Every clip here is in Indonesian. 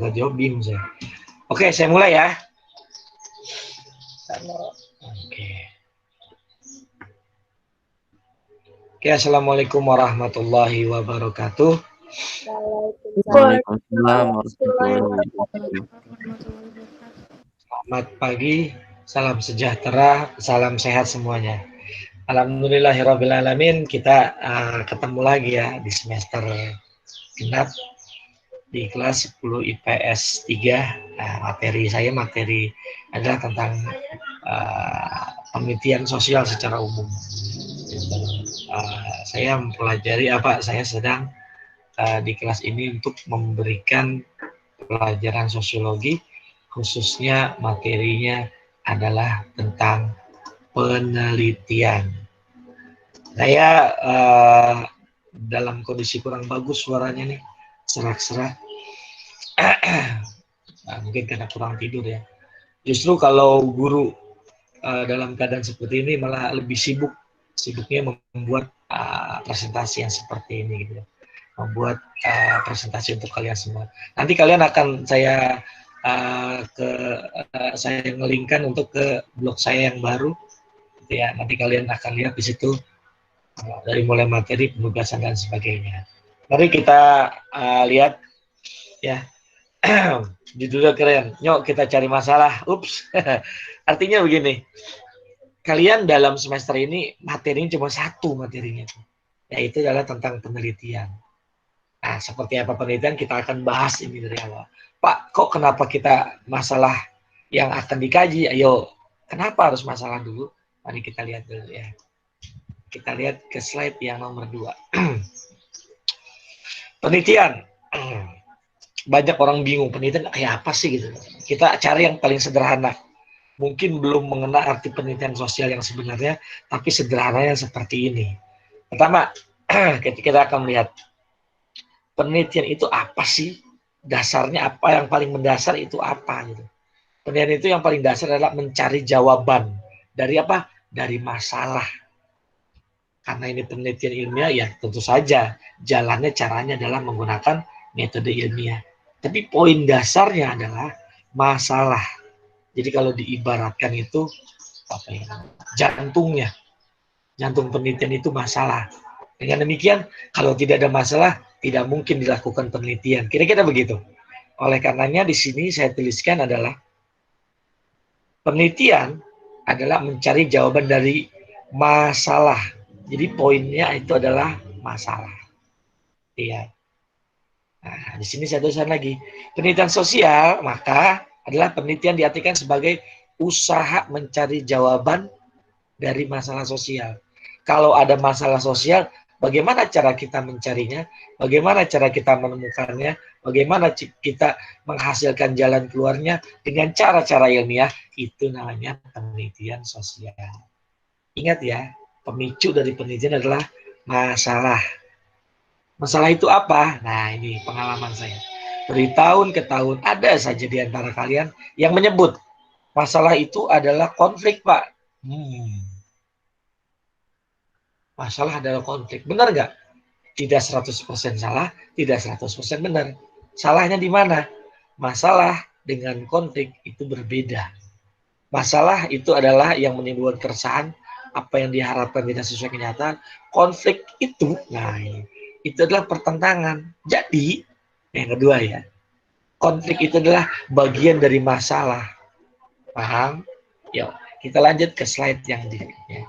nggak jawab bingung saya. Oke, saya mulai ya. Oke. Oke, assalamualaikum warahmatullahi wabarakatuh. Waalaikumsalam warahmatullahi wabarakatuh. Selamat pagi, salam sejahtera, salam sehat semuanya. Alhamdulillahirrabbilalamin, kita ketemu lagi ya di semester genap di kelas 10 IPS 3. Materi adalah tentang penelitian sosial secara umum. Saya mempelajari saya sedang di kelas ini untuk memberikan pelajaran sosiologi, khususnya materinya adalah tentang penelitian. Saya dalam kondisi kurang bagus suaranya nih, serak-serak. Mungkin karena kurang tidur ya. Justru kalau guru dalam keadaan seperti ini malah lebih sibuknya membuat presentasi yang seperti ini gitu. Membuat presentasi untuk kalian semua. Nanti kalian akan saya ngelingkan untuk ke blog saya yang baru, gitu ya. Nanti kalian akan lihat di situ dari mulai materi, penugasan dan sebagainya. Mari kita lihat ya. Judulnya keren. Yuk kita cari masalah. Ups. Artinya begini. Kalian dalam semester ini materinya cuma satu materinya, yaitu adalah tentang penelitian. Nah, seperti apa penelitian kita akan bahas ini dari awal. Pak, kok kenapa kita masalah yang akan dikaji? Ayo, kenapa harus masalah dulu? Mari kita lihat dulu ya. Kita lihat ke slide yang nomor 2. Penelitian. Banyak orang bingung, penelitian kayak apa sih gitu. Kita cari yang paling sederhana. Mungkin belum mengenal arti penelitian sosial yang sebenarnya, tapi sederhananya seperti ini. Pertama, kita akan melihat penelitian itu apa sih? Dasarnya apa, yang paling mendasar itu apa gitu. Penelitian itu yang paling dasar adalah mencari jawaban dari apa? Dari masalah. Karena ini penelitian ilmiah ya tentu saja jalannya caranya adalah menggunakan metode ilmiah. Tapi poin dasarnya adalah masalah. Jadi kalau diibaratkan itu apa ya? Jantungnya. Jantung penelitian itu masalah. Dengan demikian, kalau tidak ada masalah, tidak mungkin dilakukan penelitian. Kira-kira begitu. Oleh karenanya di sini saya tuliskan adalah penelitian adalah mencari jawaban dari masalah. Jadi poinnya itu adalah masalah. Iya. Nah, di sini saya tuliskan lagi. Penelitian sosial, maka adalah penelitian diartikan sebagai usaha mencari jawaban dari masalah sosial. Kalau ada masalah sosial, bagaimana cara kita mencarinya? Bagaimana cara kita menemukannya? Bagaimana kita menghasilkan jalan keluarnya dengan cara-cara ilmiah? Itu namanya penelitian sosial. Ingat ya, pemicu dari penelitian adalah masalah. Masalah itu apa? Nah, ini pengalaman saya. Dari tahun ke tahun ada saja di antara kalian yang menyebut masalah itu adalah konflik, Pak. Masalah adalah konflik. Benar nggak? Tidak 100% salah, tidak 100% benar. Salahnya di mana? Masalah dengan konflik itu berbeda. Masalah itu adalah yang menimbulkan keresahan, apa yang diharapkan tidak sesuai kenyataan. Konflik itu, nah itu adalah pertentangan. Jadi, yang kedua ya, konflik itu adalah bagian dari masalah. Paham? Yuk, kita lanjut ke slide yang berikutnya.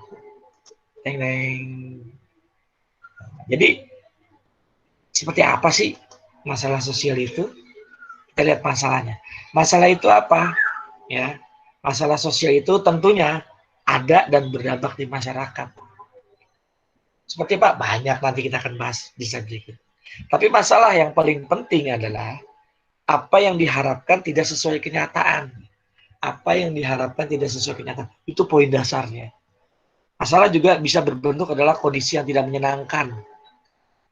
Jadi, seperti apa sih masalah sosial itu? Kita lihat masalahnya. Masalah itu apa? Ya, masalah sosial itu tentunya ada dan berdampak di masyarakat. Seperti apa? Banyak, nanti kita akan bahas di slide berikut. Tapi masalah yang paling penting adalah apa yang diharapkan tidak sesuai kenyataan. Apa yang diharapkan tidak sesuai kenyataan. Itu poin dasarnya. Masalah juga bisa berbentuk adalah kondisi yang tidak menyenangkan.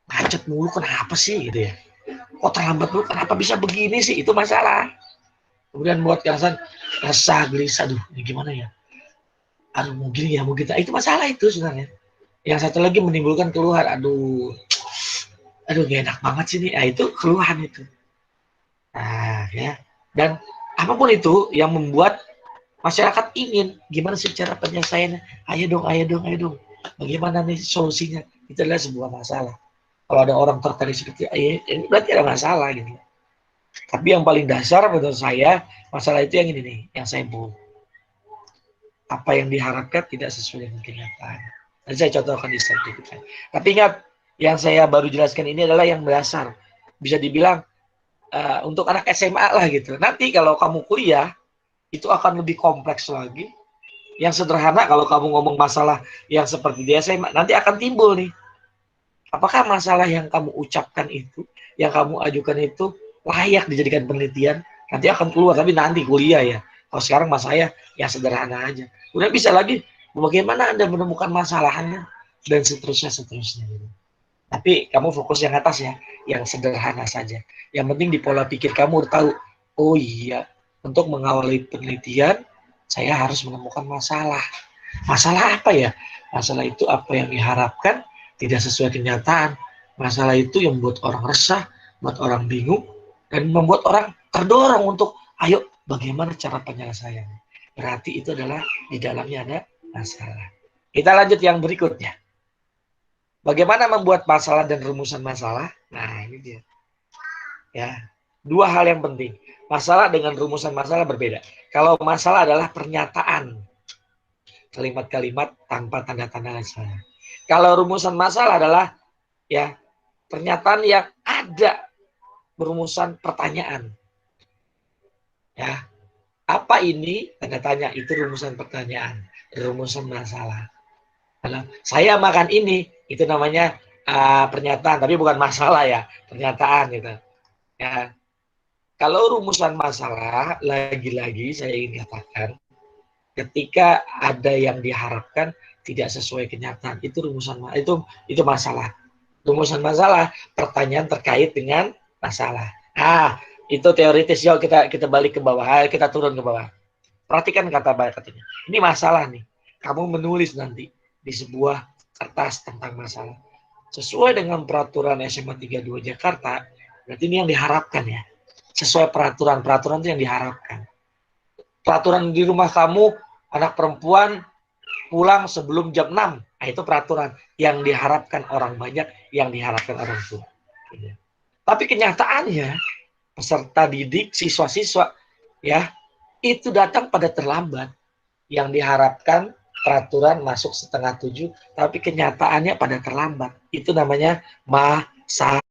Macet mulu kenapa sih gitu ya? Kok terlambat mulu kenapa bisa begini sih? Itu masalah. Kemudian buat kerasan resah, gelisah, aduh ini gimana ya? Aduh mau gini ya, mau kita. Itu masalah itu sebenarnya. Yang satu lagi menimbulkan keluhan, aduh gak enak banget sih nih. Nah, itu keluhan itu. Nah, ya. Dan apapun itu yang membuat masyarakat ingin, gimana sih cara penyelesaiannya? Ayo dong, ayo dong, ayo dong. Bagaimana nih solusinya? Itu adalah sebuah masalah. Kalau ada orang tertarik seperti ini berarti ada masalah gitu. Tapi yang paling dasar menurut saya, masalah itu yang ini nih, yang saya bu. Apa yang diharapkan tidak sesuai dengan kenyataan. Nanti saya contohkan di slide berikutnya. Tapi ingat, yang saya baru jelaskan ini adalah yang dasar. Bisa dibilang untuk anak SMA lah gitu. Nanti kalau kamu kuliah, itu akan lebih kompleks lagi. Yang sederhana kalau kamu ngomong masalah yang seperti di SMA, nanti akan timbul nih. Apakah masalah yang kamu ucapkan itu, yang kamu ajukan itu layak dijadikan penelitian? Nanti akan keluar, tapi nanti kuliah ya. Kalau sekarang mas saya yang sederhana aja. Udah bisa lagi, bagaimana Anda menemukan masalahnya, dan seterusnya, seterusnya. Tapi kamu fokus yang atas ya, yang sederhana saja. Yang penting di pola pikir kamu tahu, oh iya, untuk mengawali penelitian, saya harus menemukan masalah. Masalah apa ya? Masalah itu apa yang diharapkan tidak sesuai kenyataan. Masalah itu yang membuat orang resah, membuat orang bingung, dan membuat orang terdorong untuk, ayo bagaimana cara penyelesaiannya. Berarti itu adalah di dalamnya ada masalah. Kita lanjut yang berikutnya. Bagaimana membuat masalah dan rumusan masalah? Nah, ini dia. Ya, dua hal yang penting. Masalah dengan rumusan masalah berbeda. Kalau masalah adalah pernyataan, kalimat-kalimat tanpa tanda-tanda lain. Kalau rumusan masalah adalah ya pernyataan yang ada berumusan pertanyaan. Ya, apa ini? Tanda tanya, itu rumusan pertanyaan, rumusan masalah. Kalau saya makan ini, itu namanya pernyataan, tapi bukan masalah ya, pernyataan gitu. Ya, kalau rumusan masalah, lagi-lagi saya ingin katakan, ketika ada yang diharapkan tidak sesuai kenyataan, itu rumusan itu masalah. Rumusan masalah, pertanyaan terkait dengan masalah. Ah, itu teoritis. Yuk kita balik ke bawah, kita turun ke bawah. Perhatikan katanya. Ini masalah nih. Kamu menulis nanti di sebuah kertas tentang masalah. Sesuai dengan peraturan SMA 32 Jakarta, berarti ini yang diharapkan ya. Sesuai peraturan itu yang diharapkan. Peraturan di rumah kamu, anak perempuan pulang sebelum jam 6. Nah, itu peraturan yang diharapkan orang banyak, yang diharapkan orang tua. Tapi kenyataannya, peserta didik, siswa-siswa, ya, itu datang pada terlambat. Yang diharapkan peraturan masuk 6:30, tapi kenyataannya pada terlambat. Itu namanya masalah.